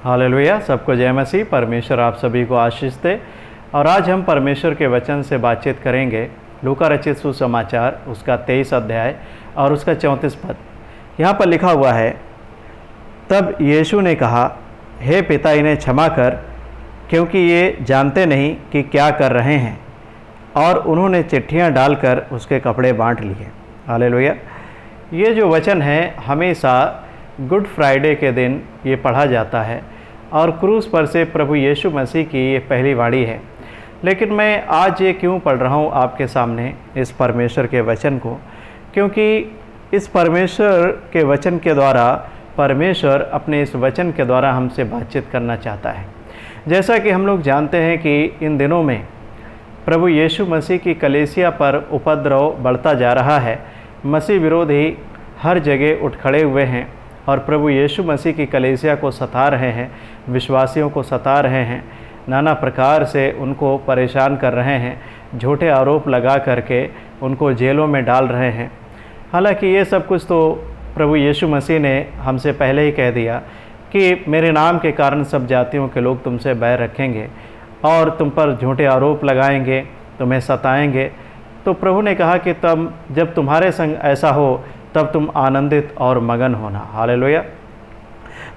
Hallelujah. सबको जय मसीह। परमेश्वर आप सभी को आशीष दे। और आज हम परमेश्वर के वचन से बातचीत करेंगे। लूका रचित सुसमाचार उसका 23 अध्याय और उसका 34 पद। यहाँ पर लिखा हुआ है, तब यीशु ने कहा, हे पिता, इन्हें क्षमा कर, क्योंकि ये जानते नहीं कि क्या कर रहे हैं। और उन्होंने चिट्ठियाँ डालकर उसके कपड़े बांट लिए। हालेलुया। ये जो वचन है हमेशा गुड फ्राइडे के दिन ये पढ़ा जाता है और क्रूस पर से प्रभु यीशु मसीह की ये पहली वाणी है। लेकिन मैं आज ये क्यों पढ़ रहा हूँ आपके सामने इस परमेश्वर के वचन को, क्योंकि इस परमेश्वर के वचन के द्वारा परमेश्वर अपने इस वचन के द्वारा हमसे बातचीत करना चाहता है। जैसा कि हम लोग जानते हैं कि इन दिनों में प्रभु यीशु मसीह की कलीसिया पर उपद्रव बढ़ता जा रहा है। मसीह विरोधी हर जगह उठ खड़े हुए हैं और प्रभु यीशु मसीह की कलीसिया को सता रहे हैं, विश्वासियों को सता रहे हैं, नाना प्रकार से उनको परेशान कर रहे हैं, झूठे आरोप लगा करके उनको जेलों में डाल रहे हैं। हालांकि ये सब कुछ तो प्रभु यीशु मसीह ने हमसे पहले ही कह दिया कि मेरे नाम के कारण सब जातियों के लोग तुमसे बैर रखेंगे और तुम पर झूठे आरोप लगाएंगे, तुम्हें सताएंगे। तो प्रभु ने कहा कि तब जब तुम्हारे संग ऐसा हो तब तुम आनंदित और मगन होना। हालेलुया।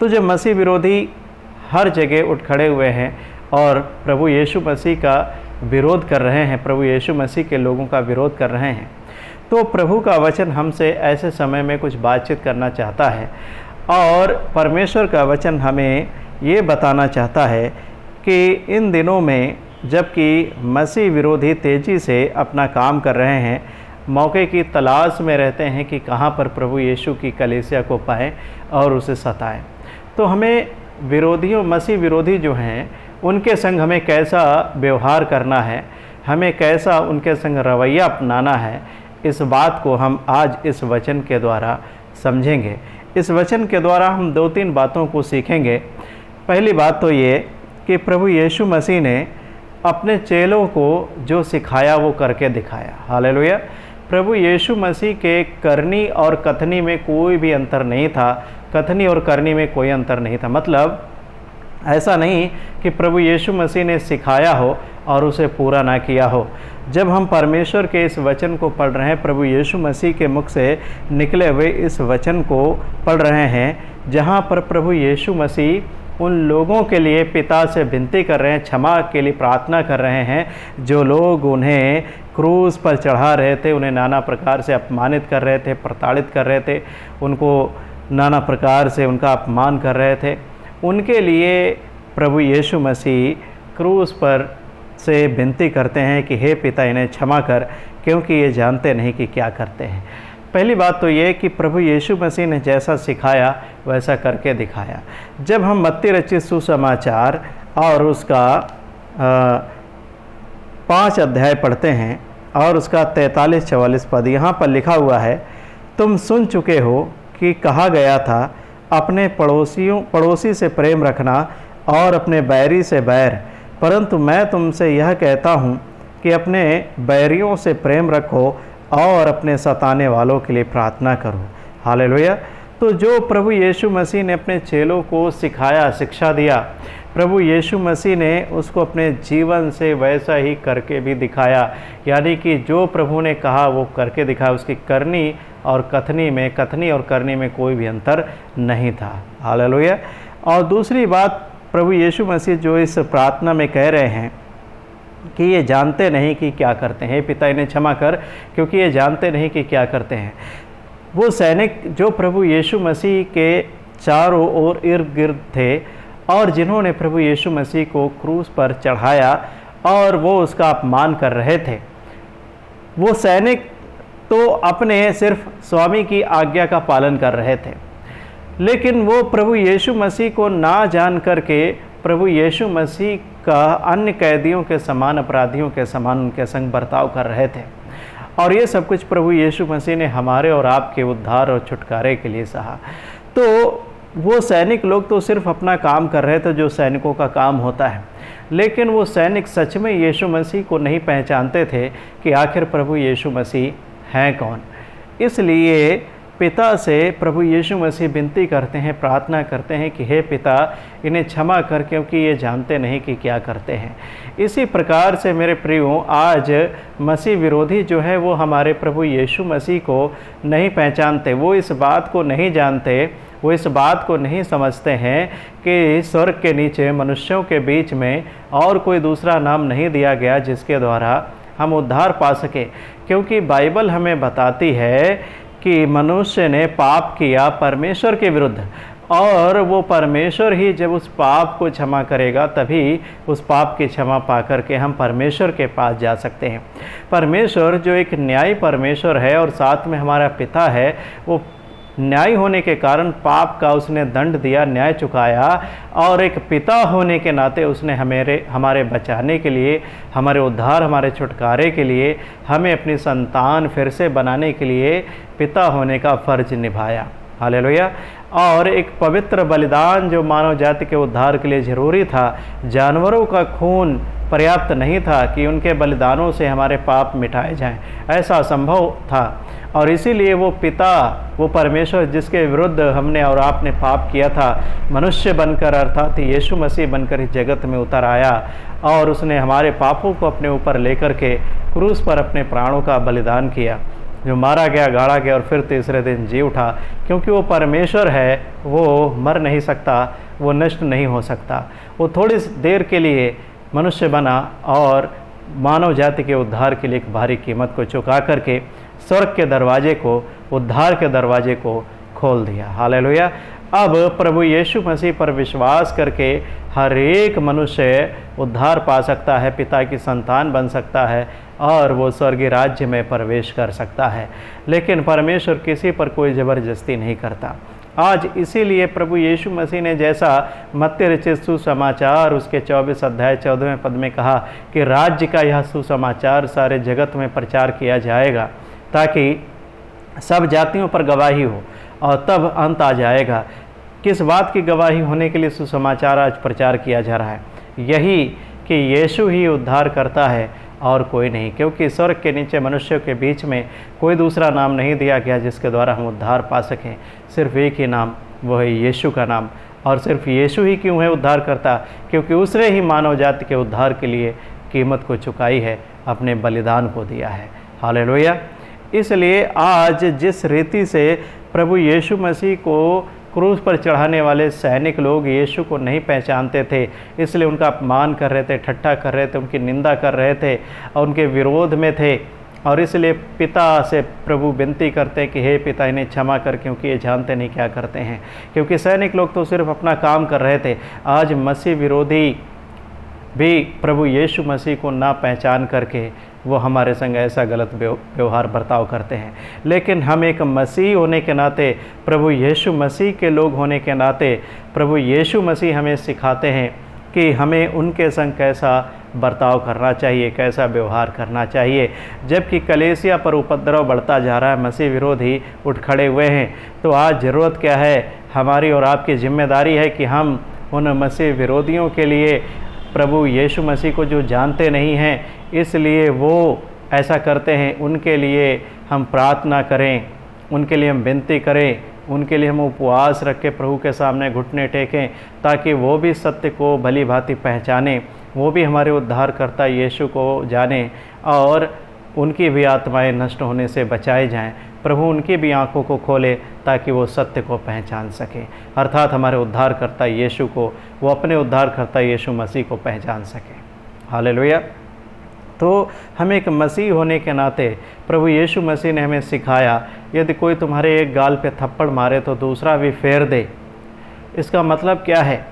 तो जब मसीह विरोधी हर जगह उठ खड़े हुए हैं और प्रभु यीशु मसीह का विरोध कर रहे हैं, प्रभु यीशु मसीह के लोगों का विरोध कर रहे हैं, तो प्रभु का वचन हमसे ऐसे समय में कुछ बातचीत करना चाहता है। और परमेश्वर का वचन हमें ये बताना चाहता है कि इन दिनों में जबकि मसीह विरोधी तेज़ी से अपना काम कर रहे हैं, मौके की तलाश में रहते हैं कि कहाँ पर प्रभु यीशु की कलीसिया को पाएं और उसे सताएं, तो हमें विरोधियों, मसीह विरोधी जो हैं, उनके संग हमें कैसा व्यवहार करना है, हमें कैसा उनके संग रवैया अपनाना है, इस बात को हम आज इस वचन के द्वारा समझेंगे। इस वचन के द्वारा हम 2-3 बातों को सीखेंगे। पहली बात तो ये कि प्रभु यीशु मसीह ने अपने चेलों को जो सिखाया वो करके दिखाया। हालेलुया। प्रभु यीशु मसीह के करनी और कथनी में कोई भी अंतर नहीं था। कथनी और करनी में कोई अंतर नहीं था। मतलब ऐसा नहीं कि प्रभु यीशु मसीह ने सिखाया हो और उसे पूरा ना किया हो। जब हम परमेश्वर के इस वचन को पढ़ रहे हैं, प्रभु यीशु मसीह के मुख से निकले हुए इस वचन को पढ़ रहे हैं, जहाँ पर प्रभु यीशु मसीह उन लोगों के लिए पिता से विनती कर रहे हैं, क्षमा के लिए प्रार्थना कर रहे हैं, जो लोग उन्हें क्रूस पर चढ़ा रहे थे, उन्हें नाना प्रकार से अपमानित कर रहे थे, प्रताड़ित कर रहे थे, उनको नाना प्रकार से उनका अपमान कर रहे थे। उनके लिए प्रभु यीशु मसीह क्रूस पर से विनती करते हैं कि हे पिता, इन्हें क्षमा कर, क्योंकि ये जानते नहीं कि क्या करते हैं। पहली बात तो ये कि प्रभु यीशु मसीह ने जैसा सिखाया वैसा करके दिखाया। जब हम मत्ती रचित सुसमाचार और उसका 5 अध्याय पढ़ते हैं और उसका 43-44 पद, यहाँ पर लिखा हुआ है, तुम सुन चुके हो कि कहा गया था, अपने पड़ोसी से प्रेम रखना और अपने बैरी से बैर। परंतु मैं तुमसे यह कहता हूँ कि अपने बैरियों से प्रेम रखो और अपने सताने वालों के लिए प्रार्थना करो। हालेलुया। तो जो प्रभु यीशु मसीह ने अपने चेलों को सिखाया, शिक्षा दिया, प्रभु यीशु मसीह ने उसको अपने जीवन से वैसा ही करके भी दिखाया। यानी कि जो प्रभु ने कहा वो करके दिखाया। उसकी करनी और करनी में कोई भी अंतर नहीं था। हालेलुया। और दूसरी बात, प्रभु यीशु मसीह जो इस प्रार्थना में कह रहे हैं कि ये जानते नहीं कि क्या करते हैं, पिता इन्हें क्षमा कर, क्योंकि ये जानते नहीं कि क्या करते हैं। वो सैनिक जो प्रभु यीशु मसीह के चारों ओर इर्द गिर्द थे और जिन्होंने प्रभु यीशु मसीह को क्रूस पर चढ़ाया और वो उसका अपमान कर रहे थे, वो सैनिक तो अपने सिर्फ स्वामी की आज्ञा का पालन कर रहे थे, लेकिन वो प्रभु यीशु मसीह को ना जान करके प्रभु यीशु मसीह का अन्य कैदियों के समान, अपराधियों के समान उनके संग बर्ताव कर रहे थे। और ये सब कुछ प्रभु यीशु मसीह ने हमारे और आपके उद्धार और छुटकारे के लिए सहा। तो वो सैनिक लोग तो सिर्फ अपना काम कर रहे थे, जो सैनिकों का काम होता है, लेकिन वो सैनिक सच में यीशु मसीह को नहीं पहचानते थे कि आखिर प्रभु यीशु मसीह हैं कौन। इसलिए पिता से प्रभु यीशु मसीह विनती करते हैं, प्रार्थना करते हैं कि हे पिता, इन्हें क्षमा कर, क्योंकि ये जानते नहीं कि क्या करते हैं। इसी प्रकार से मेरे प्रियो, आज मसीह विरोधी जो है वो हमारे प्रभु यीशु मसीह को नहीं पहचानते, वो इस बात को नहीं जानते, वो इस बात को नहीं समझते हैं कि स्वर्ग के नीचे मनुष्यों के बीच में और कोई दूसरा नाम नहीं दिया गया जिसके द्वारा हम उद्धार पा सके। क्योंकि बाइबल हमें बताती है कि मनुष्य ने पाप किया परमेश्वर के विरुद्ध, और वो परमेश्वर ही जब उस पाप को क्षमा करेगा तभी उस पाप की क्षमा पा करके हम परमेश्वर के पास जा सकते हैं। परमेश्वर जो एक न्यायी परमेश्वर है और साथ में हमारा पिता है, वो न्याय होने के कारण पाप का उसने दंड दिया, न्याय चुकाया, और एक पिता होने के नाते उसने हमारे बचाने के लिए, हमारे उद्धार, हमारे छुटकारे के लिए, हमें अपनी संतान फिर से बनाने के लिए पिता होने का फ़र्ज निभाया। हालेलुया। और एक पवित्र बलिदान जो मानव जाति के उद्धार के लिए ज़रूरी था, जानवरों का खून पर्याप्त नहीं था कि उनके बलिदानों से हमारे पाप मिटाए जाएं, ऐसा असंभव था। और इसीलिए वो पिता, वो परमेश्वर जिसके विरुद्ध हमने और आपने पाप किया था, मनुष्य बनकर अर्थात यीशु मसीह बनकर इस जगत में उतर आया और उसने हमारे पापों को अपने ऊपर लेकर के क्रूस पर अपने प्राणों का बलिदान किया, जो मारा गया, गाड़ा गया और फिर तीसरे दिन जी उठा। क्योंकि वो परमेश्वर है, वो मर नहीं सकता, वो नष्ट नहीं हो सकता। वो थोड़ी देर के लिए मनुष्य बना और मानव जाति के उद्धार के लिए एक भारी कीमत को चुका करके स्वर्ग के दरवाजे को, उद्धार के दरवाजे को खोल दिया। हालेलुया। अब प्रभु यीशु मसीह पर विश्वास करके हर एक मनुष्य उद्धार पा सकता है, पिता की संतान बन सकता है और वो स्वर्गीय राज्य में प्रवेश कर सकता है। लेकिन परमेश्वर किसी पर कोई ज़बरदस्ती नहीं करता। आज इसीलिए प्रभु यीशु मसीह ने जैसा मत्ती रचित सुसमाचार उसके 24 अध्याय 14वें पद में कहा कि राज्य का यह सुसमाचार सारे जगत में प्रचार किया जाएगा ताकि सब जातियों पर गवाही हो, और तब अंत आ जाएगा। किस बात की गवाही होने के लिए सुसमाचार आज प्रचार किया जा रहा है? यही कि यीशु ही उद्धार करता है और कोई नहीं। क्योंकि स्वर्ग के नीचे मनुष्यों के बीच में कोई दूसरा नाम नहीं दिया गया जिसके द्वारा हम उद्धार पा सकें, सिर्फ एक ही नाम, वो है यीशु का नाम। और सिर्फ यीशु ही क्यों है उद्धार करता? क्योंकि उसने ही मानव जाति के उद्धार के लिए कीमत को चुकाई है, अपने बलिदान को दिया है। हालेलुया। इसलिए आज जिस रीति से प्रभु यीशु मसीह को क्रूस पर चढ़ाने वाले सैनिक लोग यीशु को नहीं पहचानते थे, इसलिए उनका अपमान कर रहे थे, ठट्ठा कर रहे थे, उनकी निंदा कर रहे थे और उनके विरोध में थे, और इसलिए पिता से प्रभु विनती करते हैं कि हे पिता, इन्हें क्षमा कर, क्योंकि ये जानते नहीं क्या करते हैं। क्योंकि सैनिक लोग तो सिर्फ अपना काम कर रहे थे। आज मसीह विरोधी भी प्रभु यीशु मसीह को ना पहचान करके वो हमारे संग ऐसा गलत व्यवहार बर्ताव करते हैं। लेकिन हम एक मसीह होने के नाते, प्रभु यीशु मसीह के लोग होने के नाते, प्रभु यीशु मसीह हमें सिखाते हैं कि हमें उनके संग कैसा बर्ताव करना चाहिए, कैसा व्यवहार करना चाहिए। जबकि कलीसिया पर उपद्रव बढ़ता जा रहा है, मसीह विरोधी उठ खड़े हुए हैं, तो आज ज़रूरत क्या है? हमारी और आपकी जिम्मेदारी है कि हम उन मसीह विरोधियों के लिए, प्रभु यीशु मसीह को जो जानते नहीं हैं इसलिए वो ऐसा करते हैं, उनके लिए हम प्रार्थना करें, उनके लिए हम विनती करें, उनके लिए हम उपवास रख के प्रभु के सामने घुटने टेकें, ताकि वो भी सत्य को भली भांति पहचानें, वो भी हमारे उद्धारकर्ता यीशु को जानें और उनकी भी आत्माएं नष्ट होने से बचाई जाएं। प्रभु उनकी भी आंखों को खोले ताकि वो सत्य को पहचान सके, अर्थात हमारे उद्धारकर्ता यीशु को, वो अपने उद्धारकर्ता यीशु मसीह को पहचान सके। हालेलुया। तो हम एक मसीह होने के नाते प्रभु यीशु मसीह ने हमें सिखाया, यदि कोई तुम्हारे एक गाल पे थप्पड़ मारे तो दूसरा भी फेर दे। इसका मतलब क्या है?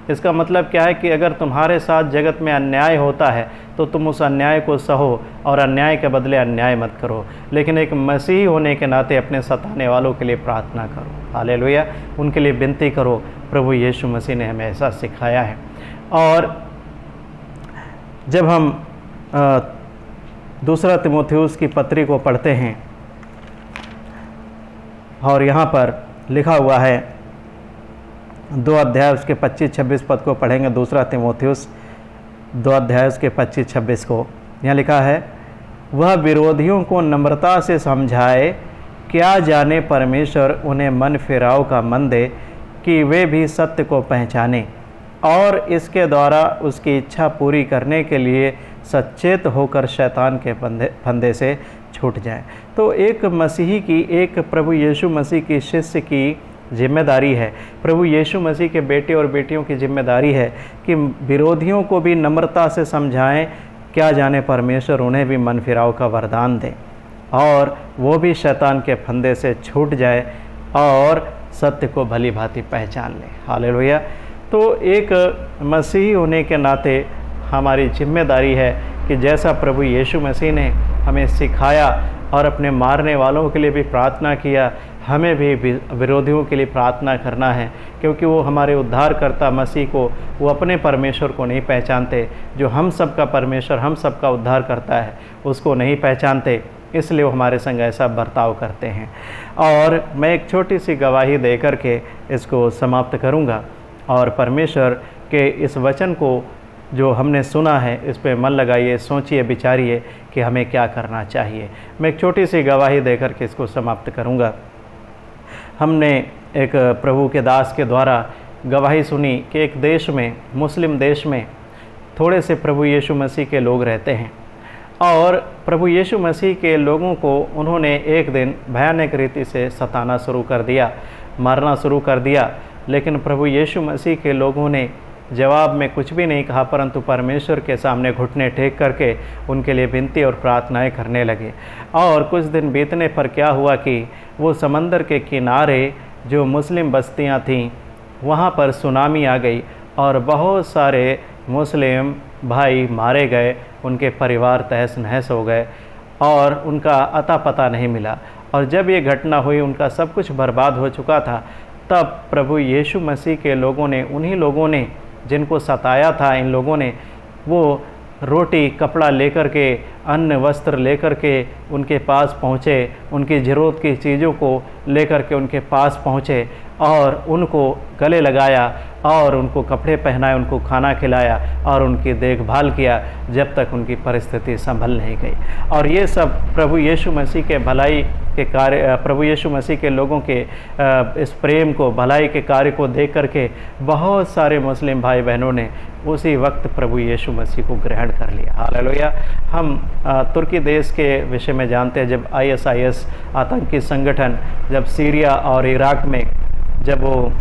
इसका मतलब क्या है कि अगर तुम्हारे साथ जगत में अन्याय होता है तो तुम उस अन्याय को सहो और अन्याय के बदले अन्याय मत करो, लेकिन एक मसीह होने के नाते अपने सताने वालों के लिए प्रार्थना करो। हालेलुया। उनके लिए विनती करो। प्रभु यीशु मसीह ने हमें ऐसा सिखाया है। और जब हम दूसरा तीमुथियुस की पत्री को पढ़ते हैं और यहाँ पर लिखा हुआ है 2 अध्याय उसके 25-26 पद को पढ़ेंगे। दूसरा तीमुथियुस 2 अध्याय उसके 25-26 को यहाँ लिखा है, वह विरोधियों को नम्रता से समझाए क्या जाने परमेश्वर उन्हें मन फिराव का मन दे कि वे भी सत्य को पहचाने और इसके द्वारा उसकी इच्छा पूरी करने के लिए सचेत होकर शैतान के फंदे से छूट जाएं। तो एक मसीही की, एक प्रभु यीशु मसीह की शिष्य की जिम्मेदारी है, प्रभु यीशु मसीह के बेटे और बेटियों की जिम्मेदारी है कि विरोधियों को भी नम्रता से समझाएं, क्या जाने परमेश्वर उन्हें भी मन फिराव का वरदान दें और वो भी शैतान के फंदे से छूट जाए और सत्य को भली भांति पहचान ले। हालेलुया। तो एक मसीही होने के नाते हमारी जिम्मेदारी है कि जैसा प्रभु यीशु मसीह ने हमें सिखाया और अपने मारने वालों के लिए भी प्रार्थना किया, हमें भी विरोधियों के लिए प्रार्थना करना है, क्योंकि वो हमारे उद्धारकर्ता मसीह को, वो अपने परमेश्वर को नहीं पहचानते। जो हम सबका परमेश्वर, हम सबका उद्धार करता है, उसको नहीं पहचानते, इसलिए वो हमारे संग ऐसा बर्ताव करते हैं। और मैं एक छोटी सी गवाही दे करके इसको समाप्त करूँगा और परमेश्वर के इस वचन को जो हमने सुना है इस पे मन लगाइए, सोचिए, विचारिए कि हमें क्या करना चाहिए। मैं एक छोटी सी गवाही देकर के इसको समाप्त करूंगा। हमने एक प्रभु के दास के द्वारा गवाही सुनी कि एक देश में, मुस्लिम देश में थोड़े से प्रभु यीशु मसीह के लोग रहते हैं और प्रभु यीशु मसीह के लोगों को उन्होंने एक दिन भयानक रीति से सताना शुरू कर दिया, मारना शुरू कर दिया। लेकिन प्रभु यीशु मसीह के लोगों ने जवाब में कुछ भी नहीं कहा, परंतु परमेश्वर के सामने घुटने टेक करके उनके लिए विनती और प्रार्थनाएं करने लगे। और कुछ दिन बीतने पर क्या हुआ कि वो समंदर के किनारे जो मुस्लिम बस्तियां थीं, वहाँ पर सुनामी आ गई और बहुत सारे मुस्लिम भाई मारे गए, उनके परिवार तहस नहस हो गए और उनका अता पता नहीं मिला। और जब ये घटना हुई, उनका सब कुछ बर्बाद हो चुका था, तब प्रभु यीशु मसीह के लोगों ने, उन्हीं लोगों ने जिनको सताया था इन लोगों ने, वो रोटी कपड़ा लेकर के, अन्न वस्त्र लेकर के उनके पास पहुँचे, उनकी ज़रूरत की चीज़ों को लेकर के उनके पास पहुँचे और उनको गले लगाया और उनको कपड़े पहनाए, उनको खाना खिलाया और उनकी देखभाल किया जब तक उनकी परिस्थिति संभल नहीं गई। और ये सब प्रभु यीशु मसीह के भलाई के कार्य, प्रभु यीशु मसीह के लोगों के इस प्रेम को, भलाई के कार्य को देख करके बहुत सारे मुस्लिम भाई बहनों ने उसी वक्त प्रभु यीशु मसीह को ग्रहण कर लिया। हालेलुया। हम तुर्की देश के विषय में जानते हैं, जब ISIS आतंकी संगठन जब सीरिया और इराक में जब वो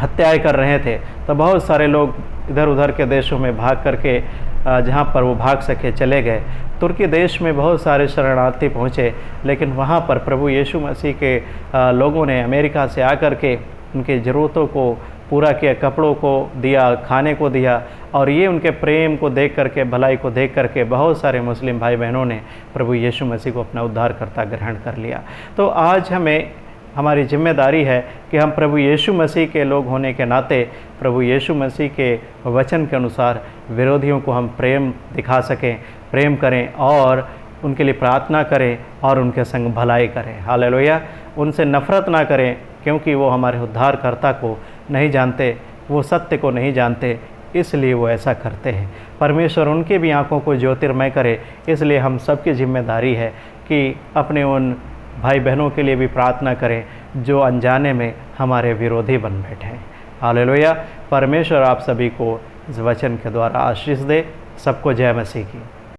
हत्याएं कर रहे थे, तो बहुत सारे लोग इधर उधर के देशों में भाग करके, जहाँ पर वो भाग सके चले गए। तुर्की देश में बहुत सारे शरणार्थी पहुँचे, लेकिन वहाँ पर प्रभु यीशु मसीह के लोगों ने अमेरिका से आकर के उनकी ज़रूरतों को पूरा किया, कपड़ों को दिया, खाने को दिया। और ये उनके प्रेम को देख करके, भलाई को देख करके बहुत सारे मुस्लिम भाई बहनों ने प्रभु यीशु मसीह को अपना उद्धारकर्ता ग्रहण कर लिया। तो आज हमारी जिम्मेदारी है कि हम प्रभु यीशु मसीह के लोग होने के नाते प्रभु यीशु मसीह के वचन के अनुसार विरोधियों को हम प्रेम दिखा सकें, प्रेम करें और उनके लिए प्रार्थना करें और उनके संग भलाई करें। हालेलुया। उनसे नफ़रत ना करें, क्योंकि वो हमारे उद्धारकर्ता को नहीं जानते, वो सत्य को नहीं जानते, इसलिए वो ऐसा करते हैं। परमेश्वर उनकी भी आंखों को ज्योतिर्मय करे। इसलिए हम सबकी जिम्मेदारी है कि अपने उन भाई बहनों के लिए भी प्रार्थना करें जो अनजाने में हमारे विरोधी बन बैठे हैं। हालेलुया। परमेश्वर आप सभी को इस वचन के द्वारा आशीष दे। सबको जय मसीह की।